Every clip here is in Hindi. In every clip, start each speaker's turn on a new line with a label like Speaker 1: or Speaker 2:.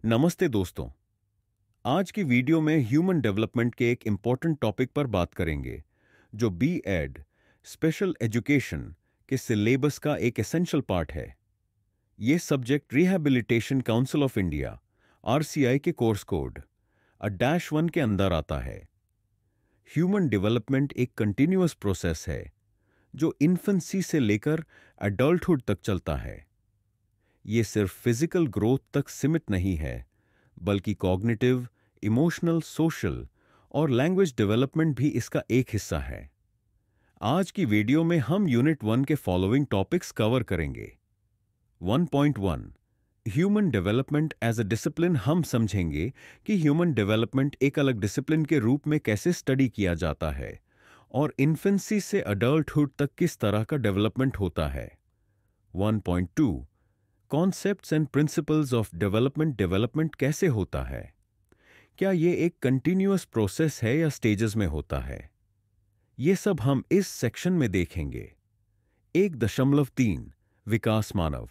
Speaker 1: नमस्ते दोस्तों। आज की वीडियो में ह्यूमन डेवलपमेंट के एक इम्पॉर्टेंट टॉपिक पर बात करेंगे जो बी एड स्पेशल एजुकेशन के सिलेबस का एक एसेंशियल पार्ट है। ये subject rehabilitation council of India RCI के कोर्स कोड -1 के अंदर आता है। ह्यूमन डेवलपमेंट एक कंटिन्यूअस प्रोसेस है जो इन्फेंसी से लेकर एडल्टहुड तक चलता है। ये सिर्फ फिजिकल ग्रोथ तक सीमित नहीं है, बल्कि कॉग्निटिव, इमोशनल, सोशल और लैंग्वेज डेवलपमेंट भी इसका एक हिस्सा है। आज की वीडियो में हम यूनिट 1 के फॉलोइंग टॉपिक्स कवर करेंगे। 1.1 human development as a discipline. हम समझेंगे कि ह्यूमन डेवलपमेंट एक अलग डिसिप्लिन के रूप में कैसे स्टडी किया जाता है और इन्फेंसी से अडल्टहुड तक किस तरह का डेवलपमेंट होता है। 1.2 concepts and principles of development. Development कैसे होता है? क्या ये एक कंटिन्यूअस प्रोसेस है या स्टेजेस में होता है? ये सब हम इस सेक्शन में देखेंगे। 1.3 विकास मानव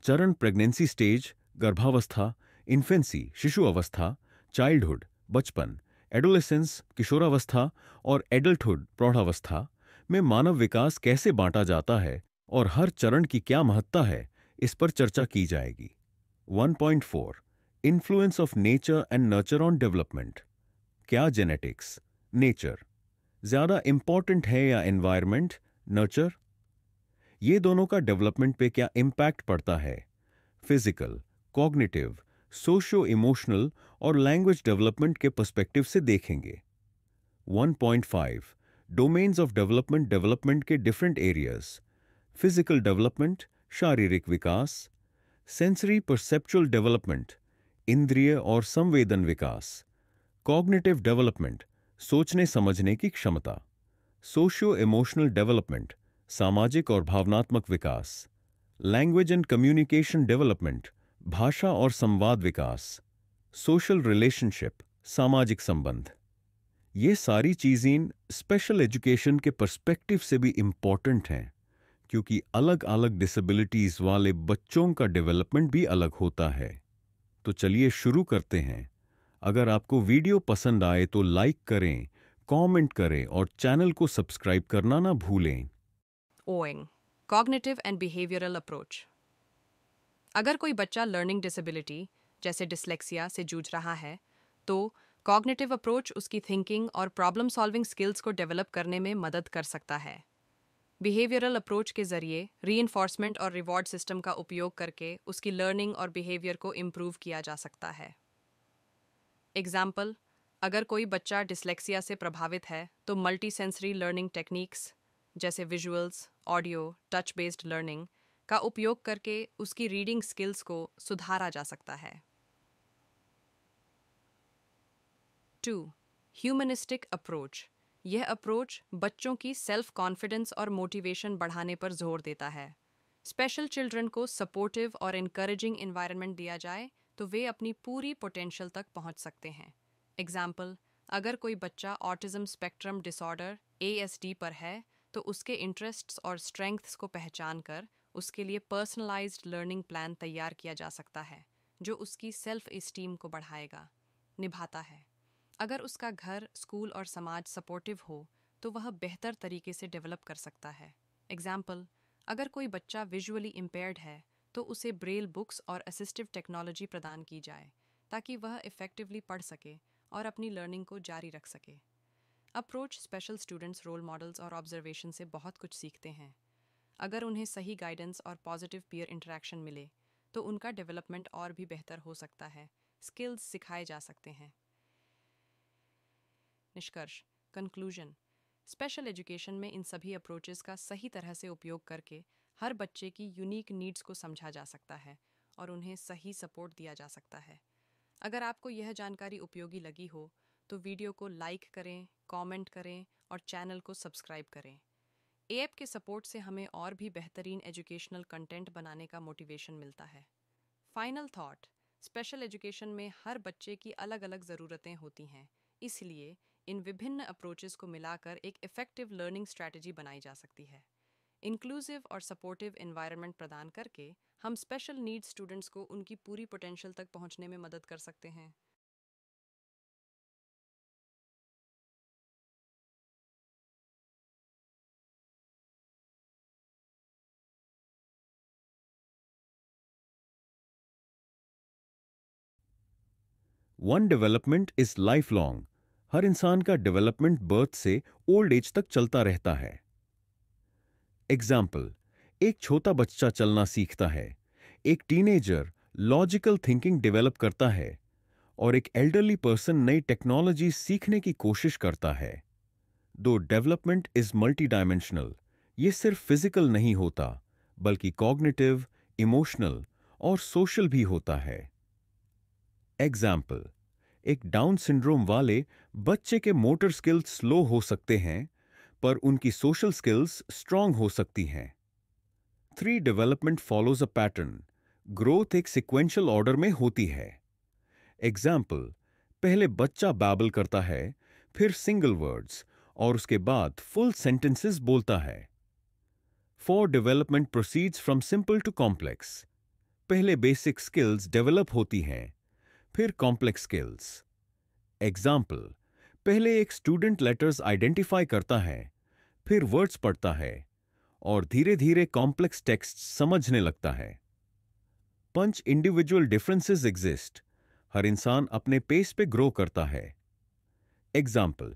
Speaker 1: चरण। प्रेगनेंसी स्टेज, गर्भावस्था, इन्फेंसी शिशु अवस्था, चाइल्डहुड बचपन, एडोलेसेंस किशोरावस्था और एडल्टहुड प्रौढ़ावस्था में मानव विकास कैसे बांटा जाता है और हर चरण की क्या महत्ता है, इस पर चर्चा की जाएगी। 1.4 influence of nature and nurture on development. क्या जेनेटिक्स, नेचर ज्यादा इंपॉर्टेंट है या एनवायरनमेंट, नर्चर? ये दोनों का डेवलपमेंट पे क्या इम्पैक्ट पड़ता है? फिजिकल, कॉग्निटिव, सोशियो इमोशनल और लैंग्वेज डेवलपमेंट के पर्सपेक्टिव से देखेंगे। 1.5 डोमेन्स ऑफ डेवलपमेंट। डेवलपमेंट के डिफरेंट एरियाज। फिजिकल डेवलपमेंट, शारीरिक विकास। सेंसरी परसेप्चुअल डेवलपमेंट, इंद्रिय और संवेदन विकास। कॉग्निटिव डेवलपमेंट, सोचने समझने की क्षमता। सोशियो इमोशनल डेवलपमेंट, सामाजिक और भावनात्मक विकास। लैंग्वेज एंड कम्युनिकेशन डेवलपमेंट, भाषा और संवाद विकास। सोशल रिलेशनशिप, सामाजिक संबंध। ये सारी चीजें स्पेशल एजुकेशन के पर्सपेक्टिव से भी इम्पॉर्टेंट हैं, क्योंकि अलग अलग डिसेबिलिटीज वाले बच्चों का डेवलपमेंट भी अलग होता है। तो चलिए शुरू करते हैं। अगर आपको वीडियो पसंद आए तो लाइक करें, कमेंट करें और चैनल को सब्सक्राइब करना ना भूलें।
Speaker 2: Owing cognitive and behavioural approach. अगर कोई बच्चा लर्निंग डिसेबिलिटी जैसे डिसलेक्सिया से जूझ रहा है, तो कॉग्निटिव अप्रोच उसकी थिंकिंग और प्रॉब्लम सॉल्विंग स्किल्स को डेवलप करने में मदद कर सकता है। बिहेवियरल अप्रोच के जरिए रीइंफोर्समेंट और रिवॉर्ड सिस्टम का उपयोग करके उसकी लर्निंग और बिहेवियर को इम्प्रूव किया जा सकता है। एग्जाम्पल, अगर कोई बच्चा डिसलेक्सिया से प्रभावित है तो मल्टी सेंसरी लर्निंग टेक्निक्स जैसे visuals, audio, touch based learning का उपयोग करके उसकी रीडिंग स्किल्स को सुधारा जा सकता है। 2. Humanistic approach. यह अप्रोच बच्चों की सेल्फ कॉन्फिडेंस और मोटिवेशन बढ़ाने पर जोर देता है। स्पेशल चिल्ड्रन को सपोर्टिव और इनकरेजिंग एनवायरनमेंट दिया जाए तो वे अपनी पूरी पोटेंशियल तक पहुंच सकते हैं। एग्जाम्पल, अगर कोई बच्चा ऑटिज्म स्पेक्ट्रम डिसऑर्डर ASD पर है तो उसके इंटरेस्ट्स और स्ट्रेंथ्स को पहचान कर उसके लिए पर्सनलाइज्ड लर्निंग प्लान तैयार किया जा सकता है जो उसकी सेल्फ एस्टीम को बढ़ाएगा, निभाता है। अगर उसका घर, स्कूल और समाज सपोर्टिव हो तो वह बेहतर तरीके से डेवलप कर सकता है। एग्जाम्पल, अगर कोई बच्चा विजुअली इम्पेयर्ड है तो उसे ब्रेल बुक्स और असिस्टिव टेक्नोलॉजी प्रदान की जाए ताकि वह इफेक्टिवली पढ़ सके और अपनी लर्निंग को जारी रख सके। Approach special students role models और ऑब्जर्वेशन से बहुत कुछ सीखते हैं। अगर उन्हें सही गाइडेंस और पॉजिटिव पीयर इंटरेक्शन मिले तो उनका डेवलपमेंट और भी बेहतर हो सकता है, स्किल्स सिखाए जा सकते हैं। निष्कर्ष, कंक्लूजन, स्पेशल एजुकेशन में इन सभी अप्रोचेस का सही तरह से उपयोग करके हर बच्चे की यूनिक नीड्स को समझा जा सकता है और उन्हें सही सपोर्ट दिया जा सकता है। अगर आपको यह जानकारी उपयोगी लगी हो तो वीडियो को लाइक करें, कमेंट करें और चैनल को सब्सक्राइब करें। एएप के सपोर्ट से हमें और भी बेहतरीन एजुकेशनल कंटेंट बनाने का मोटिवेशन मिलता है। फाइनल थॉट, स्पेशल एजुकेशन में हर बच्चे की अलग अलग ज़रूरतें होती हैं, इसलिए इन विभिन्न अप्रोचेस को मिलाकर एक इफ़ेक्टिव लर्निंग स्ट्रैटेजी बनाई जा सकती है। इंक्लूसिव और सपोर्टिव एनवायरनमेंट प्रदान करके हम स्पेशल नीड स्टूडेंट्स को उनकी पूरी पोटेंशियल तक पहुंचने में मदद कर सकते हैं।
Speaker 1: One development is life long. हर इंसान का डेवलपमेंट बर्थ से ओल्ड एज तक चलता रहता है। एग्जाम्पल, एक छोटा बच्चा चलना सीखता है, एक टीनेजर लॉजिकल थिंकिंग डेवलप करता है और एक एल्डरली पर्सन नई टेक्नोलॉजी सीखने की कोशिश करता है। दो डेवलपमेंट इज मल्टी डायमेंशनल, ये सिर्फ फिजिकल नहीं होता बल्कि कॉग्निटिव, इमोशनल और सोशल भी होता है। एग्जाम्पल, एक डाउन सिंड्रोम वाले बच्चे के मोटर स्किल्स स्लो हो सकते हैं पर उनकी सोशल स्किल्स स्ट्रांग हो सकती हैं। Three development follows a pattern. Growth एक सिक्वेंशियल ऑर्डर में होती है। एग्जाम्पल, पहले बच्चा बैबल करता है, फिर सिंगल वर्ड्स और उसके बाद फुल सेंटेंसेस बोलता है। For development proceeds from simple to complex. पहले बेसिक स्किल्स डेवलप होती हैं, फिर कॉम्प्लेक्स स्किल्स। एग्जाम्पल, पहले एक स्टूडेंट लेटर्स आइडेंटिफाई करता है, फिर वर्ड्स पढ़ता है और धीरे धीरे कॉम्प्लेक्स टेक्स्ट समझने लगता है। पंच इंडिविजुअल डिफरेंसेस एग्जिस्ट। हर इंसान अपने पेस पे ग्रो करता है। एग्जाम्पल,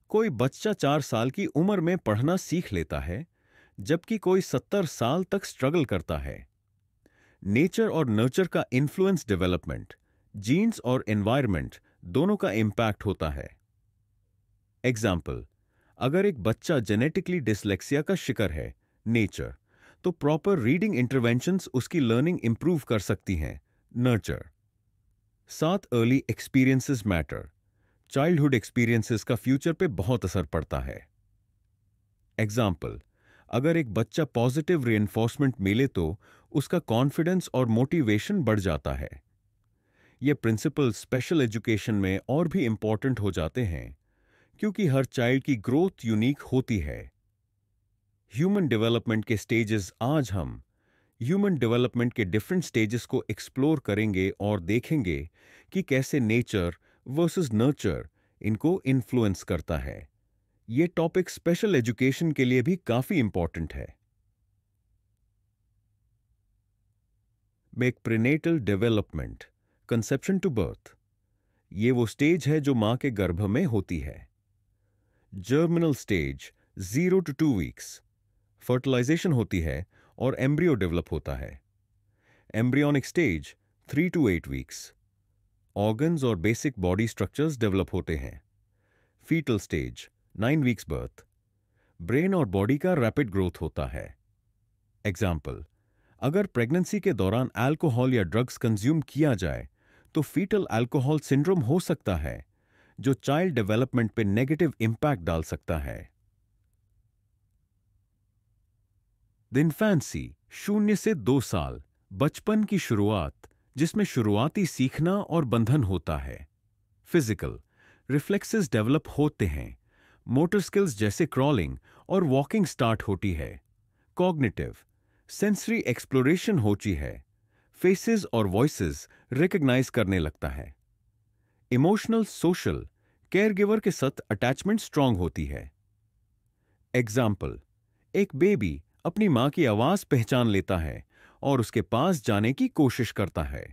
Speaker 1: कोई बच्चा 4 साल की उम्र में पढ़ना सीख लेता है जबकि कोई 70 साल तक स्ट्रगल करता है। नेचर और नर्चर का इन्फ्लुएंस डेवलपमेंट। जीन्स और एनवायरनमेंट दोनों का इंपैक्ट होता है। एग्जाम्पल, अगर एक बच्चा जेनेटिकली डिसलेक्सिया का शिकार है, नेचर, तो प्रॉपर रीडिंग इंटरवेंशंस उसकी लर्निंग इंप्रूव कर सकती हैं, nurture. 7 early experiences matter. Childhood experiences का फ्यूचर पे बहुत असर पड़ता है। एग्जाम्पल, अगर एक बच्चा पॉजिटिव रिइंफोर्समेंट मिले तो उसका कॉन्फिडेंस और मोटिवेशन बढ़ जाता है। ये प्रिंसिपल स्पेशल एजुकेशन में और भी इंपॉर्टेंट हो जाते हैं क्योंकि हर चाइल्ड की ग्रोथ यूनिक होती है। ह्यूमन डेवलपमेंट के स्टेजेस आज हम ह्यूमन डेवलपमेंट के डिफरेंट स्टेजेस को एक्सप्लोर करेंगे और देखेंगे कि कैसे नेचर वर्सेस नर्चर इनको इन्फ्लुएंस करता है। ये टॉपिक स्पेशल एजुकेशन के लिए भी काफी इंपॉर्टेंट है। Make prenatal development, conception to birth. ये वो स्टेज है जो मां के गर्भ में होती है। Germinal stage 0 to 2 weeks, fertilisation होती है और एम्ब्रियो डेवलप होता है। Embryonic stage 3 to 8 weeks, organs और बेसिक बॉडी स्ट्रक्चर्स डेवलप होते हैं। Foetal stage 9 weeks birth, brain और बॉडी का रैपिड ग्रोथ होता है। एग्जाम्पल, अगर प्रेगनेंसी के दौरान अल्कोहल या ड्रग्स कंज्यूम किया जाए तो फीटल अल्कोहल सिंड्रोम हो सकता है जो चाइल्ड डेवलपमेंट पे नेगेटिव इंपैक्ट डाल सकता है। द इन्फेंसी 0 से 2 साल, बचपन की शुरुआत जिसमें शुरुआती सीखना और बंधन होता है। फिजिकल, रिफ्लेक्सेस डेवलप होते हैं, मोटर स्किल्स जैसे क्रॉलिंग और वॉकिंग स्टार्ट होती है। कॉग्निटिव, सेंसरी एक्सप्लोरेशन होती है, फेसेस और वॉइसेस रिकॉग्नाइज करने लगता है। इमोशनल सोशल, केयरगिवर के साथ अटैचमेंट स्ट्रांग होती है। एग्जाम्पल, एक बेबी अपनी मां की आवाज पहचान लेता है और उसके पास जाने की कोशिश करता है।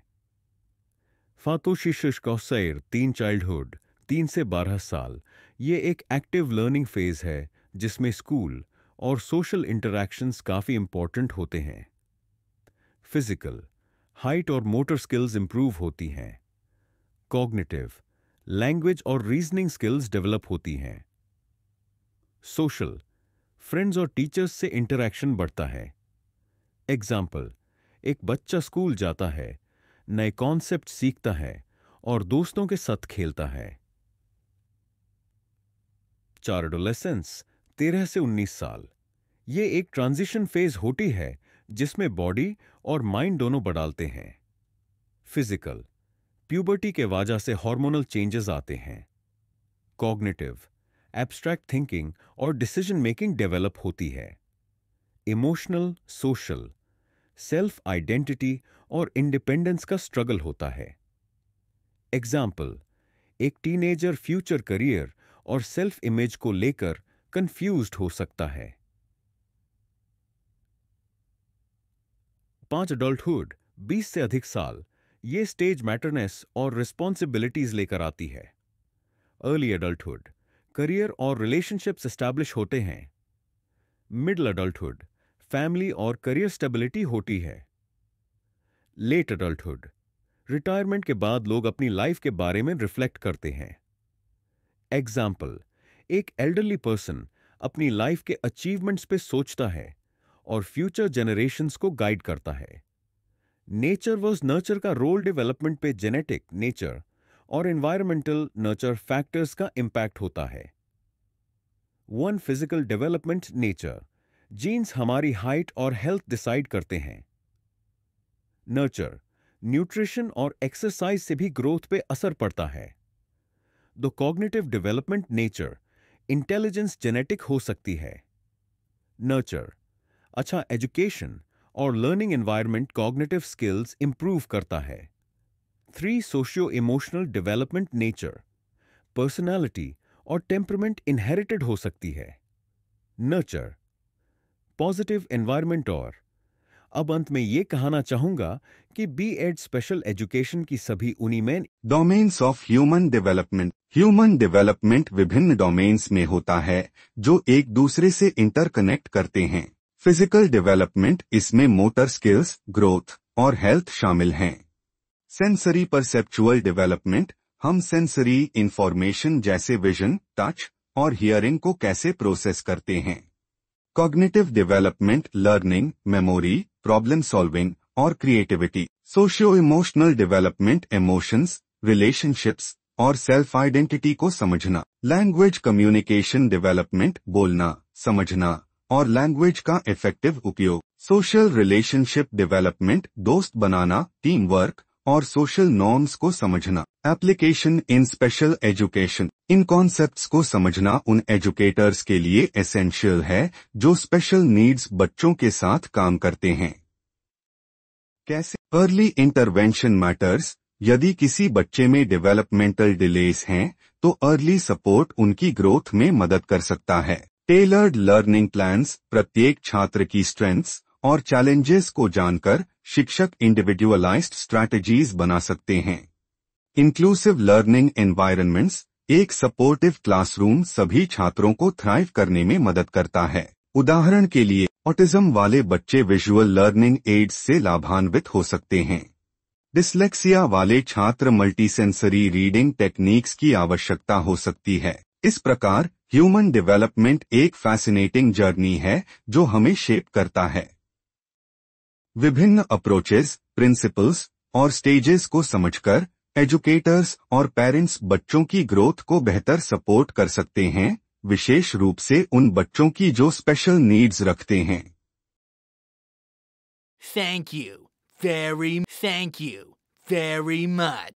Speaker 1: फातोशी कौसैर, टीन चाइल्डहुड 3 से 12 साल, ये एक एक्टिव लर्निंग फेज है जिसमें स्कूल और सोशल इंटरैक्शंस काफी इंपॉर्टेंट होते हैं। फिजिकल, हाइट और मोटर स्किल्स इंप्रूव होती हैं। कॉग्निटिव, लैंग्वेज और रीजनिंग स्किल्स डेवलप होती हैं। सोशल, फ्रेंड्स और टीचर्स से इंटरैक्शन बढ़ता है। एग्जाम्पल, एक बच्चा स्कूल जाता है, नए कॉन्सेप्ट सीखता है और दोस्तों के साथ खेलता है। 4 एडोलेसेंस 13 से 19 साल, ये एक ट्रांजिशन फेज होती है जिसमें बॉडी और माइंड दोनों बदलते हैं। फिजिकल, प्यूबर्टी के वजह से हार्मोनल चेंजेस आते हैं। कॉग्निटिव, एब्स्ट्रैक्ट थिंकिंग और डिसीजन मेकिंग डेवलप होती है। इमोशनल सोशल, सेल्फ आइडेंटिटी और इंडिपेंडेंस का स्ट्रगल होता है। एग्जाम्पल, एक टीनेजर फ्यूचर करियर और सेल्फ इमेज को लेकर कंफ्यूज्ड हो सकता है। 5 अडल्टहुड, 20 से अधिक साल, ये स्टेज मैटरनेस और रिस्पॉन्सिबिलिटीज लेकर आती है। अर्ली अडल्टहुड, करियर और रिलेशनशिप्स एस्टैब्लिश होते हैं। मिडिल अडल्टहुड, फैमिली और करियर स्टेबिलिटी होती है। लेट अडल्टहुड, रिटायरमेंट के बाद लोग अपनी लाइफ के बारे में रिफ्लेक्ट करते हैं। एग्जाम्पल, एक एल्डरली पर्सन अपनी लाइफ के अचीवमेंट्स पे सोचता है और फ्यूचर जनरेशंस को गाइड करता है। नेचर वर्स नर्चर का रोल डेवलपमेंट पे जेनेटिक नेचर और एनवायरमेंटल नर्चर फैक्टर्स का इंपैक्ट होता है। 1 फिजिकल डेवलपमेंट नेचर, जीन्स हमारी हाइट और हेल्थ डिसाइड करते हैं। नर्चर, न्यूट्रिशन और एक्सरसाइज से भी ग्रोथ पे असर पड़ता है। The cognitive development nature, intelligence genetic हो सकती है। नर्चर, अच्छा एजुकेशन और learning environment cognitive skills improve करता है। 3 socio emotional development nature, personality और टेम्परमेंट इनहेरिटेड हो सकती है। नर्चर, पॉजिटिव एनवायरनमेंट और अब अंत में ये कहना चाहूंगा कि बी.एड स्पेशल एजुकेशन की सभी उन्हीं में
Speaker 3: domains of human development. Human development विभिन्न डोमेन्स में होता है जो एक दूसरे से इंटरकनेक्ट करते हैं। फिजिकल डेवलपमेंट, इसमें मोटर स्किल्स, ग्रोथ और हेल्थ शामिल हैं। सेंसरी परसेप्चुअल डेवलपमेंट, हम सेंसरी इंफॉर्मेशन जैसे विजन, टच और हियरिंग को कैसे प्रोसेस करते हैं। Cognitive development, learning, memory, problem solving और creativity. Socio emotional development, emotions, relationships और सेल्फ आइडेंटिटी को समझना। लैंग्वेज कम्युनिकेशन डेवलपमेंट, बोलना, समझना और लैंग्वेज का इफेक्टिव उपयोग। सोशल रिलेशनशिप डेवलपमेंट, दोस्त बनाना, टीम वर्क और सोशल नॉर्म्स को समझना। Application in special education, in concepts को समझना उन एजुकेटर्स के लिए एसेंशियल है जो स्पेशल नीड्स बच्चों के साथ काम करते हैं। कैसे अर्ली इंटरवेंशन मैटर्स, यदि किसी बच्चे में डेवलपमेंटल डिलेस हैं तो अर्ली सपोर्ट उनकी ग्रोथ में मदद कर सकता है। टेलर्ड लर्निंग प्लान्स, प्रत्येक छात्र की स्ट्रेंथ्स और चैलेंजेस को जानकर शिक्षक इंडिविजुअलाइज्ड स्ट्रैटेजीज बना सकते हैं। इंक्लूसिव लर्निंग एनवायरनमेंट्स, एक सपोर्टिव क्लासरूम सभी छात्रों को थ्राइव करने में मदद करता है। उदाहरण के लिए, ऑटिज्म वाले बच्चे विजुअल लर्निंग एड्स से लाभान्वित हो सकते हैं। डिसलेक्सिया वाले छात्र मल्टीसेंसरी रीडिंग टेक्निक्स की आवश्यकता हो सकती है। इस प्रकार ह्यूमन डेवलपमेंट एक फैसिनेटिंग जर्नी है जो हमें शेप करता है। विभिन्न अप्रोचेस, प्रिंसिपल्स और स्टेजेस को समझकर एजुकेटर्स और पेरेंट्स बच्चों की ग्रोथ को बेहतर सपोर्ट कर सकते हैं, विशेष रूप से उन बच्चों की जो स्पेशल नीड्स रखते हैं।
Speaker 4: Thank you very much.